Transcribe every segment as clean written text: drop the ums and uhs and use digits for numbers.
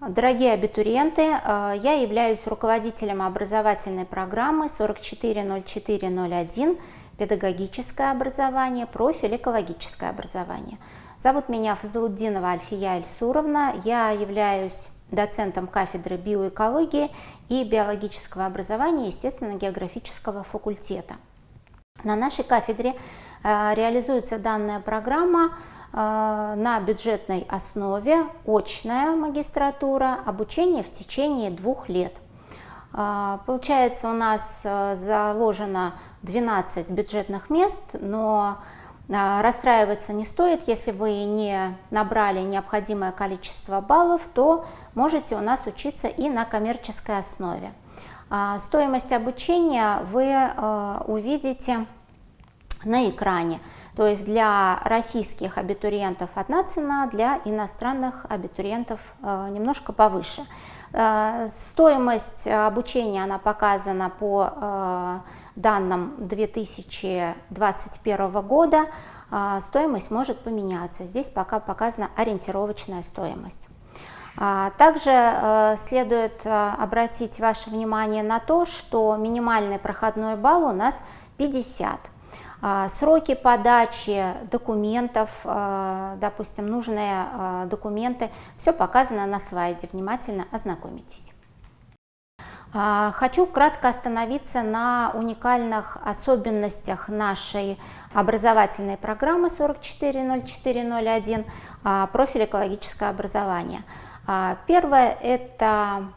Дорогие абитуриенты, я являюсь руководителем образовательной программы 440401 «Педагогическое образование», профиль «Экологическое образование». Зовут меня Фазлутдинова Альфия Ильсуровна, я являюсь доцентом кафедры биоэкологии и биологического образования естественно-географического факультета. На нашей кафедре реализуется данная программа на бюджетной основе, очная магистратура, обучение в течение 2 лет. Получается, у нас заложено 12 бюджетных мест, но расстраиваться не стоит. Если вы не набрали необходимое количество баллов, то можете у нас учиться и на коммерческой основе. Стоимость обучения вы увидите на экране. То есть для российских абитуриентов одна цена, для иностранных абитуриентов немножко повыше. Стоимость обучения она показана по данным 2021 года. Стоимость может поменяться. Здесь пока показана ориентировочная стоимость. Также следует обратить ваше внимание на то, что минимальный проходной балл у нас 50. Сроки подачи документов, допустим, нужные документы, все показано на слайде, внимательно ознакомитесь. Хочу кратко остановиться на уникальных особенностях нашей образовательной программы 440401 профиль экологическое образование. Первое – это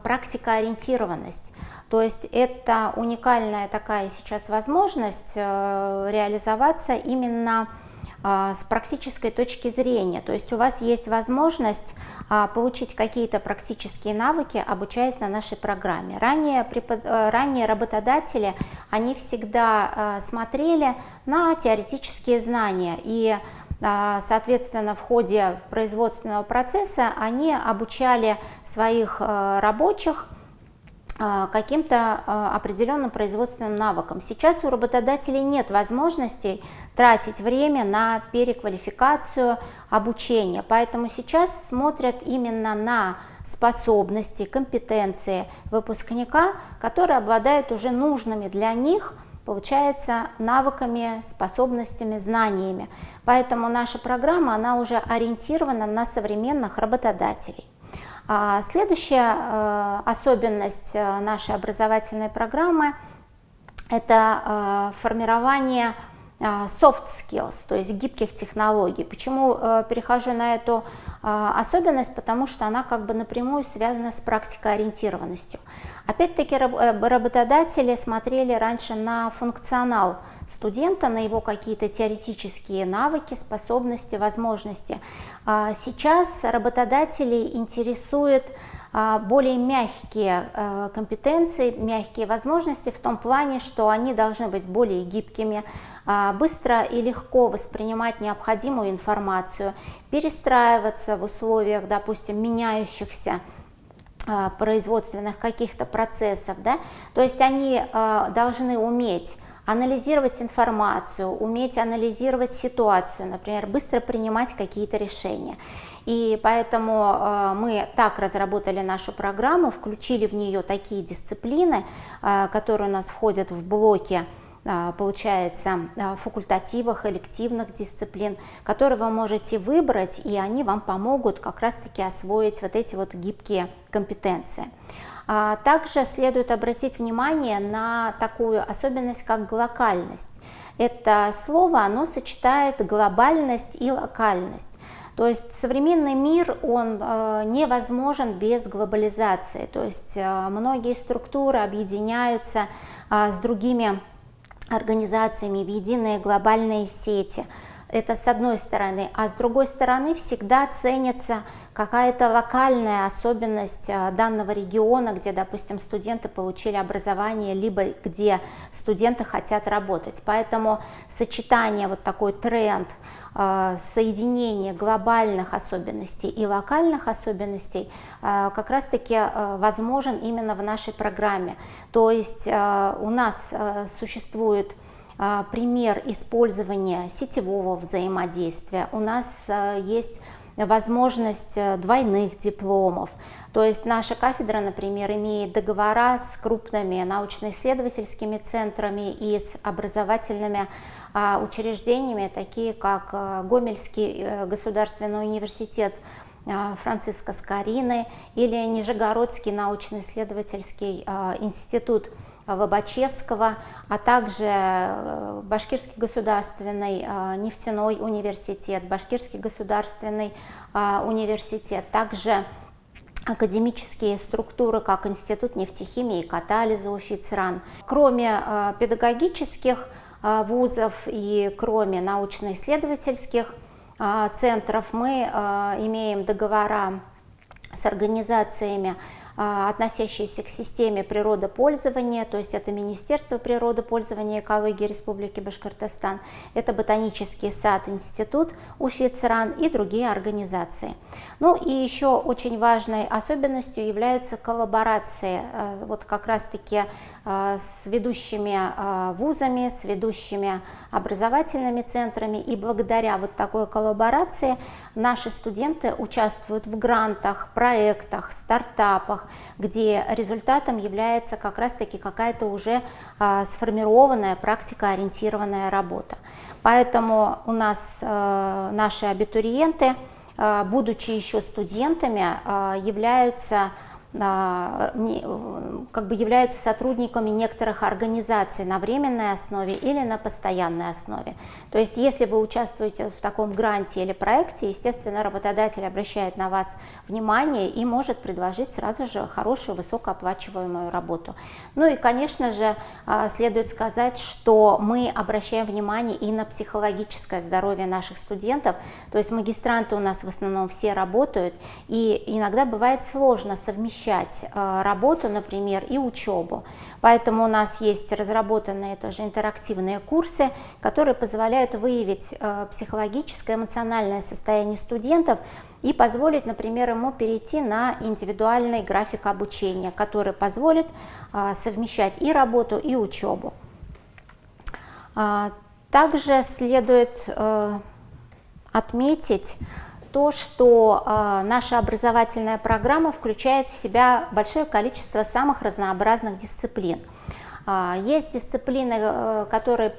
практикоориентированность. То есть это уникальная такая сейчас возможность реализоваться именно с практической точки зрения. То есть у вас есть возможность получить какие-то практические навыки, обучаясь на нашей программе. Ранее работодатели, они всегда смотрели на теоретические знания и, соответственно, в ходе производственного процесса они обучали своих рабочих каким-то определенным производственным навыкам. Сейчас у работодателей нет возможности тратить время на переквалификацию, обучение, поэтому сейчас смотрят именно на способности, компетенции выпускника, которые обладают уже нужными для них, получается, навыками, способностями, знаниями. Поэтому наша программа, она уже ориентирована на современных работодателей. Следующая особенность нашей образовательной программы – это формирование soft skills, то есть гибких технологий. Почему перехожу на эту особенность? Потому что она как бы напрямую связана с практикоориентированностью. Опять-таки работодатели смотрели раньше на функционал студента, на его какие-то теоретические навыки, способности, возможности. Сейчас работодателей интересуют более мягкие компетенции, мягкие возможности в том плане, что они должны быть более гибкими, быстро и легко воспринимать необходимую информацию, перестраиваться в условиях, допустим, меняющихся производственных каких-то процессов, да? То есть они должны уметь анализировать информацию, уметь анализировать ситуацию, например, быстро принимать какие-то решения. И поэтому мы так разработали нашу программу, включили в нее такие дисциплины, которые у нас входят в блоки, получается, факультативных, элективных дисциплин, которые вы можете выбрать, и они вам помогут как раз-таки освоить вот эти вот гибкие компетенции. Также следует обратить внимание на такую особенность, как локальность. Это слово, оно сочетает глобальность и локальность. То есть современный мир, он невозможен без глобализации. То есть многие структуры объединяются с другими организациями в единые глобальные сети. Это с одной стороны, а с другой стороны всегда ценится какая-то локальная особенность данного региона, где, допустим, студенты получили образование, либо где студенты хотят работать. Поэтому сочетание, вот такой тренд, соединение глобальных особенностей и локальных особенностей как раз-таки возможен именно в нашей программе. То есть у нас существует пример использования сетевого взаимодействия, у нас есть возможность двойных дипломов. То есть наша кафедра, например, имеет договора с крупными научно-исследовательскими центрами и с образовательными учреждениями, такие как Гомельский государственный университет Франциска Скорины или Нижегородский научно-исследовательский институт Лобачевского, а также Башкирский государственный нефтяной университет, Башкирский государственный университет, также академические структуры, как Институт нефтехимии и катализа УФИЦРАН. Кроме педагогических вузов и кроме научно-исследовательских центров, мы имеем договора с организациями, относящиеся к системе природопользования, то есть это Министерство природопользования и экологии Республики Башкортостан, это Ботанический сад, институт УФИЦРАН и другие организации. Ну и еще очень важной особенностью являются коллаборации, вот как раз-таки с ведущими вузами, с ведущими образовательными центрами, и благодаря вот такой коллаборации наши студенты участвуют в грантах, проектах, стартапах, где результатом является как раз-таки какая-то уже сформированная практикоориентированная работа. Поэтому у нас наши абитуриенты, будучи еще студентами, являются сотрудниками некоторых организаций на временной основе или на постоянной основе. То есть, если вы участвуете в таком гранте или проекте, естественно, работодатель обращает на вас внимание и может предложить сразу же хорошую, высокооплачиваемую работу. Ну и, конечно же, следует сказать, что мы обращаем внимание и на психологическое здоровье наших студентов. То есть, магистранты у нас в основном все работают, и иногда бывает сложно совмещать работу, например, и учебу. Поэтому у нас есть разработанные тоже интерактивные курсы, которые позволяют выявить психологическое, эмоциональное состояние студентов и позволить, например, ему перейти на индивидуальный график обучения, который позволит совмещать и работу, и учебу. Также следует отметить то, что наша образовательная программа включает в себя большое количество самых разнообразных дисциплин. Есть дисциплины, которые,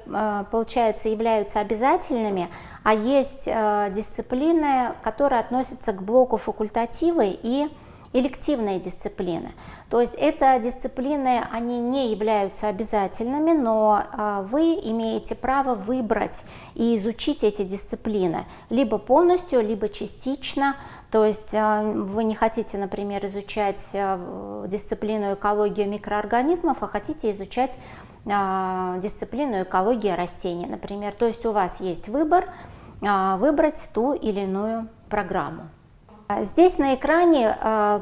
получается, являются обязательными, а есть дисциплины, которые относятся к блоку факультативы и элективные дисциплины. То есть это дисциплины, они не являются обязательными, но вы имеете право выбрать и изучить эти дисциплины либо полностью, либо частично. То есть вы не хотите, например, изучать дисциплину экология микроорганизмов, а хотите изучать дисциплину экология растений, например. То есть у вас есть выбор выбрать ту или иную программу. Здесь на экране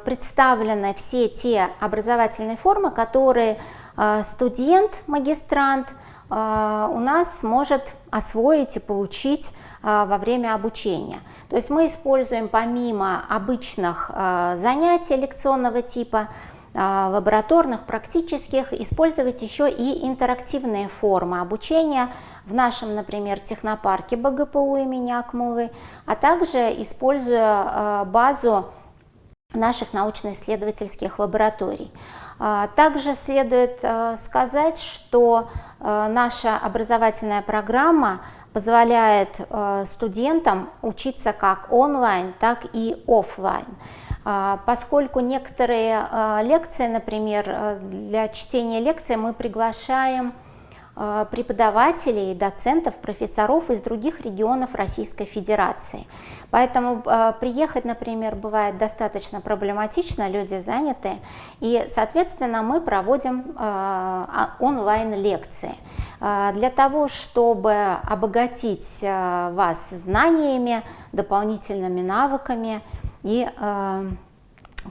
представлены все те образовательные формы, которые студент, магистрант у нас может освоить и получить во время обучения. То есть мы используем помимо обычных занятий лекционного типа, лабораторных, практических, использовать еще и интерактивные формы обучения в нашем, например, технопарке БГПУ имени Акмуллы, а также используя базу наших научно-исследовательских лабораторий. Также следует сказать, что наша образовательная программа позволяет студентам учиться как онлайн, так и офлайн. Поскольку некоторые лекции, например, для чтения лекций мы приглашаем преподавателей, доцентов, профессоров из других регионов Российской Федерации. Поэтому приехать, например, бывает достаточно проблематично, люди заняты, и, соответственно, мы проводим онлайн-лекции. Для того, чтобы обогатить вас знаниями, дополнительными навыками и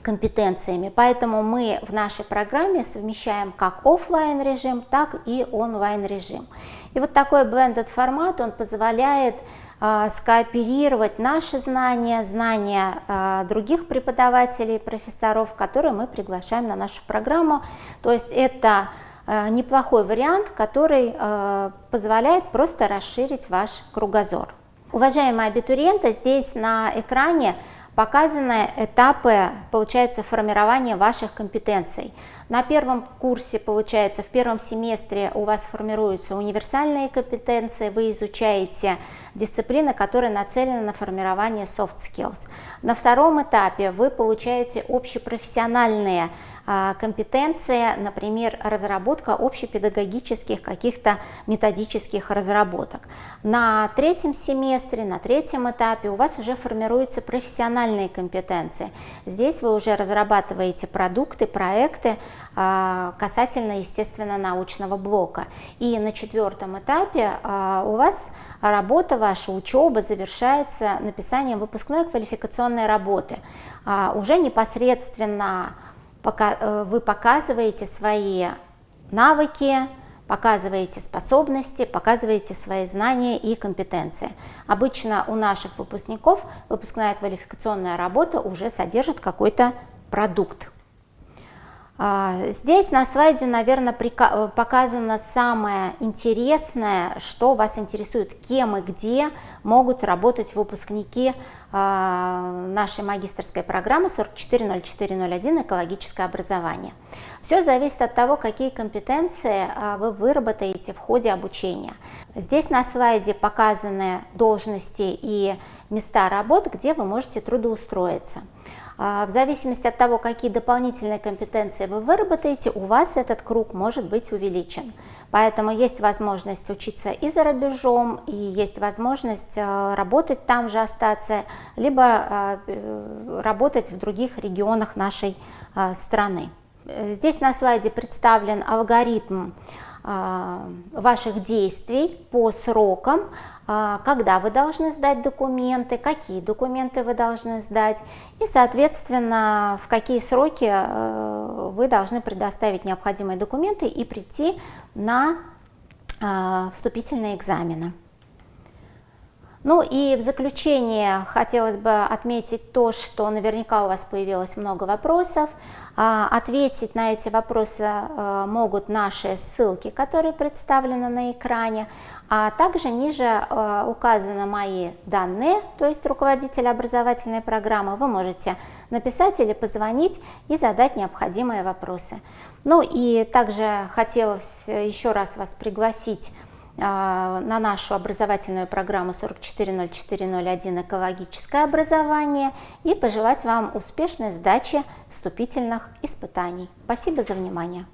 компетенциями. Поэтому мы в нашей программе совмещаем как офлайн режим, так и онлайн режим. И вот такой blended формат, он позволяет скооперировать наши знания, знания других преподавателей, профессоров, которые мы приглашаем на нашу программу. То есть это неплохой вариант, который позволяет просто расширить ваш кругозор. Уважаемые абитуриенты, здесь на экране показаны этапы, получается, формирования ваших компетенций. На первом курсе, получается, в первом семестре у вас формируются универсальные компетенции, вы изучаете дисциплины, которые нацелены на формирование soft skills. На втором этапе вы получаете общепрофессиональные компетенции, например, разработка общепедагогических каких-то методических разработок. На третьем семестре, на третьем этапе у вас уже формируются профессиональные компетенции. Здесь вы уже разрабатываете продукты, проекты касательно, естественно, научного блока. И на четвертом этапе у вас работа ваша, учеба завершается написанием выпускной квалификационной работы. Уже непосредственно вы показываете свои навыки, показываете способности, показываете свои знания и компетенции. Обычно у наших выпускников выпускная квалификационная работа уже содержит какой-то продукт. Здесь на слайде, наверное, показано самое интересное, что вас интересует, кем и где могут работать выпускники нашей магистерской программы 440401 «Экологическое образование». Все зависит от того, какие компетенции вы выработаете в ходе обучения. Здесь на слайде показаны должности и места работ, где вы можете трудоустроиться. В зависимости от того, какие дополнительные компетенции вы выработаете, у вас этот круг может быть увеличен. Поэтому есть возможность учиться и за рубежом, и есть возможность работать там же, остаться, либо работать в других регионах нашей страны. Здесь на слайде представлен алгоритм ваших действий по срокам, когда вы должны сдать документы, какие документы вы должны сдать и, соответственно, в какие сроки вы должны предоставить необходимые документы и прийти на вступительные экзамены. Ну и в заключение хотелось бы отметить то, что наверняка у вас появилось много вопросов. Ответить на эти вопросы могут наши ссылки, которые представлены на экране, а также ниже указаны мои данные, то есть руководитель образовательной программы. Вы можете написать или позвонить и задать необходимые вопросы. Ну и также хотелось еще раз вас пригласить на нашу образовательную программу 440401 «Экологическое образование» и пожелать вам успешной сдачи вступительных испытаний. Спасибо за внимание.